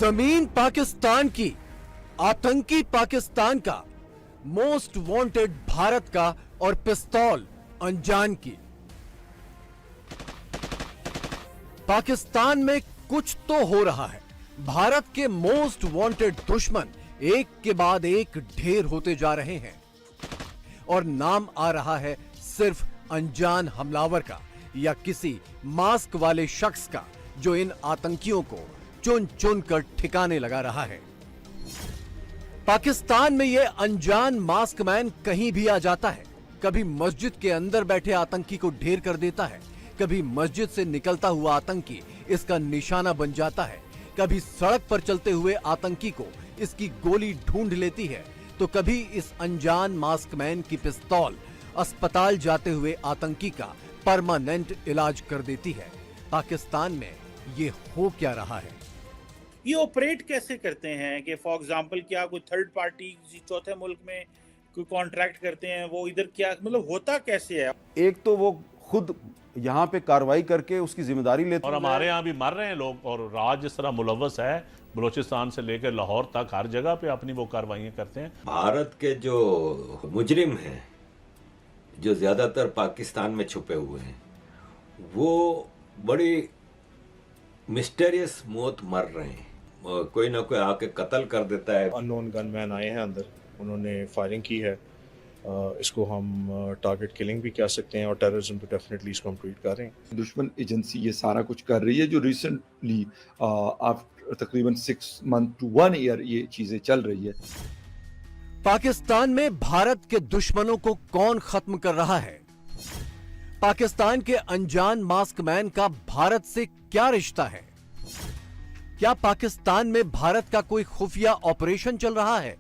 जमीन पाकिस्तान की, आतंकी पाकिस्तान का, मोस्ट वांटेड भारत का और पिस्तौल अनजान की। पाकिस्तान में कुछ तो हो रहा है। भारत के मोस्ट वांटेड दुश्मन एक के बाद एक ढेर होते जा रहे हैं और नाम आ रहा है सिर्फ अनजान हमलावर का या किसी मास्क वाले शख्स का जो इन आतंकियों को चुन चुन कर ठिकाने लगा रहा है। पाकिस्तान में यह अनजान मास्क मैन कहीं भी आ जाता है। कभी मस्जिद के अंदर बैठे आतंकी को ढेर कर देता है, कभी मस्जिद से निकलता हुआ आतंकी इसका निशाना बन जाता है, कभी सड़क पर चलते हुए आतंकी को इसकी गोली ढूंढ लेती है, तो कभी इस अनजान मास्क मैन की पिस्तौल अस्पताल जाते हुए आतंकी का परमानेंट इलाज कर देती है। पाकिस्तान में ये हो क्या रहा है? ये ऑपरेट कैसे करते हैं कि फॉर एग्जांपल क्या कोई थर्ड पार्टी किसी चौथे मुल्क में कोई कॉन्ट्रैक्ट करते हैं, वो इधर क्या मतलब होता कैसे है? एक तो वो खुद यहाँ पे कार्रवाई करके उसकी जिम्मेदारी लेते और हमारे यहाँ भी मर रहे हैं लोग, और राज जिस तरह मुलव्वस है, बलूचिस्तान से लेकर लाहौर तक हर जगह पे अपनी वो कार्रवाइयाँ करते हैं। भारत के जो मुजरिम हैं जो ज्यादातर पाकिस्तान में छुपे हुए हैं, वो बड़ी मिस्टीरियस मौत मर रहे हैं। कोई ना कोई आके कत्ल कर देता है। अननोन गनमैन आए हैं अंदर, उन्होंने फायरिंग की है। इसको हम टारगेट किलिंग भी कह सकते हैं और टेररिज्म तो डेफिनेटली इसको हम ट्रीट कर रहे हैं। दुश्मन एजेंसी ये सारा कुछ कर रही है जो रिसेंटली आफ्टर तकरीबन 6 मंथ टू 1 ईयर ये चीजें चल रही है। पाकिस्तान में भारत के दुश्मनों को कौन खत्म कर रहा है? पाकिस्तान के अनजान मास्क मैन का भारत से क्या रिश्ता है? क्या पाकिस्तान में भारत का कोई खुफिया ऑपरेशन चल रहा है?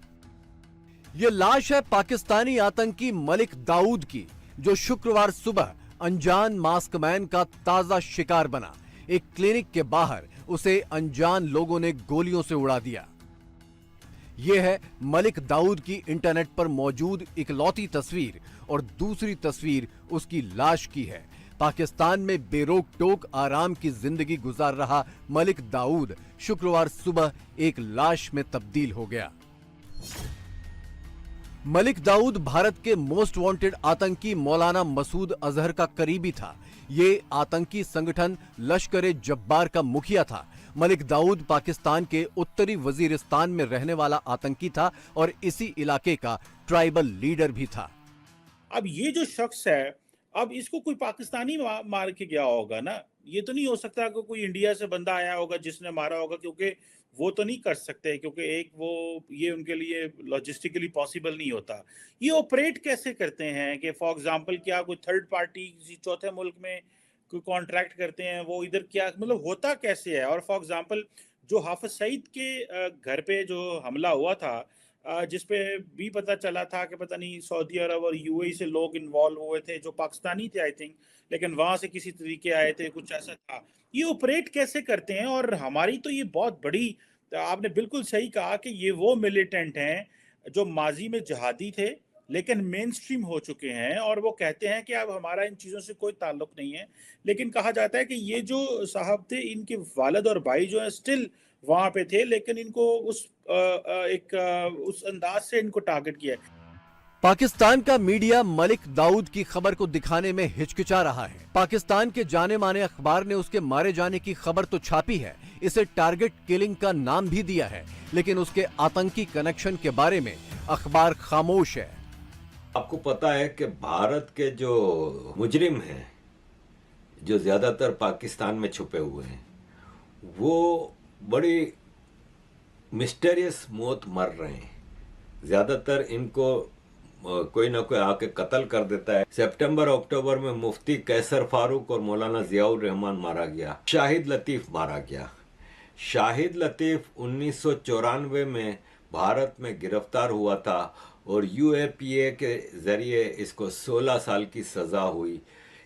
यह लाश है पाकिस्तानी आतंकी मलिक दाऊद की, जो शुक्रवार सुबह अनजान मास्क मैन का ताजा शिकार बना। एक क्लिनिक के बाहर उसे अनजान लोगों ने गोलियों से उड़ा दिया। यह है मलिक दाऊद की इंटरनेट पर मौजूद इकलौती तस्वीर, और दूसरी तस्वीर उसकी लाश की है। पाकिस्तान में बेरोक टोक आराम की जिंदगी गुजार रहा मलिक दाऊद शुक्रवार सुबह एक लाश में तब्दील हो गया। मलिक दाऊद भारत के मोस्ट वांटेड आतंकी मौलाना मसूद अजहर का करीबी था। ये आतंकी संगठन लश्कर जब्बार का मुखिया था। मलिक दाऊद पाकिस्तान के उत्तरी वजीरिस्तान में रहने वाला आतंकी था और इसी इलाके का ट्राइबल लीडर भी था। अब ये जो शख्स है, अब इसको कोई पाकिस्तानी मार के गया होगा ना। ये तो नहीं हो सकता कि कोई इंडिया से बंदा आया होगा जिसने मारा होगा, क्योंकि वो तो नहीं कर सकते, क्योंकि एक वो ये उनके लिए लॉजिस्टिकली पॉसिबल नहीं होता। ये ऑपरेट कैसे करते हैं कि फॉर एग्जांपल क्या कोई थर्ड पार्टी किसी चौथे मुल्क में कोई कॉन्ट्रैक्ट करते हैं, वो इधर क्या मतलब होता कैसे है? और फॉर एग्जांपल जो हाफिज सईद के घर पे जो हमला हुआ था, जिसपे भी पता चला था कि पता नहीं सऊदी अरब और यूएई से लोग इन्वॉल्व हुए थे जो पाकिस्तानी थे आई थिंक, लेकिन वहां से किसी तरीके आए थे, कुछ ऐसा था। ये ऑपरेट कैसे करते हैं? और हमारी तो ये बहुत बड़ी, आपने बिल्कुल सही कहा कि ये वो मिलिटेंट हैं जो माजी में जहादी थे लेकिन मेन स्ट्रीम हो चुके हैं, और वो कहते हैं कि अब हमारा इन चीज़ों से कोई ताल्लुक नहीं है। लेकिन कहा जाता है कि ये जो साहब थे, इनके वालिद और भाई जो है स्टिल वहां पे थे, लेकिन इनको उस अंदाज से इनको टारगेट किया है। पाकिस्तान का मीडिया मलिक दाऊद की खबर को दिखाने में हिचकिचा रहा है। पाकिस्तान के जाने माने अखबार ने उसके मारे जाने की खबर तो छापी है, इसे टारगेट किलिंग का नाम भी दिया है, लेकिन उसके आतंकी कनेक्शन के बारे में अखबार खामोश है। आपको पता है कि भारत के जो मुजरिम हैं जो ज्यादातर पाकिस्तान में छुपे हुए हैं, वो बड़ी मिस्टीरियस मौत मर रहे हैं। ज्यादातर इनको कोई ना कोई आके कत्ल कर देता है। सितंबर अक्टूबर में मुफ्ती कैसर फारूक और मौलाना जियाउर रहमान मारा गया। शाहिद लतीफ मारा गया। शाहिद लतीफ 1994 में भारत में गिरफ्तार हुआ था और यूएपीए के जरिए इसको 16 साल की सजा हुई।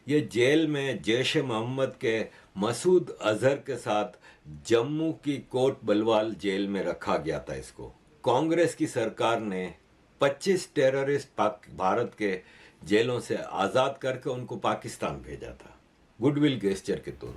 ये जेल में जैश मोहम्मद के मसूद अजहर के साथ जम्मू की कोट बलवाल जेल में रखा गया था। इसको कांग्रेस की सरकार ने 25 टेररिस्ट भारत के जेलों से आज़ाद करके उनको पाकिस्तान भेजा था, गुडविल गेस्चर के तौर पर।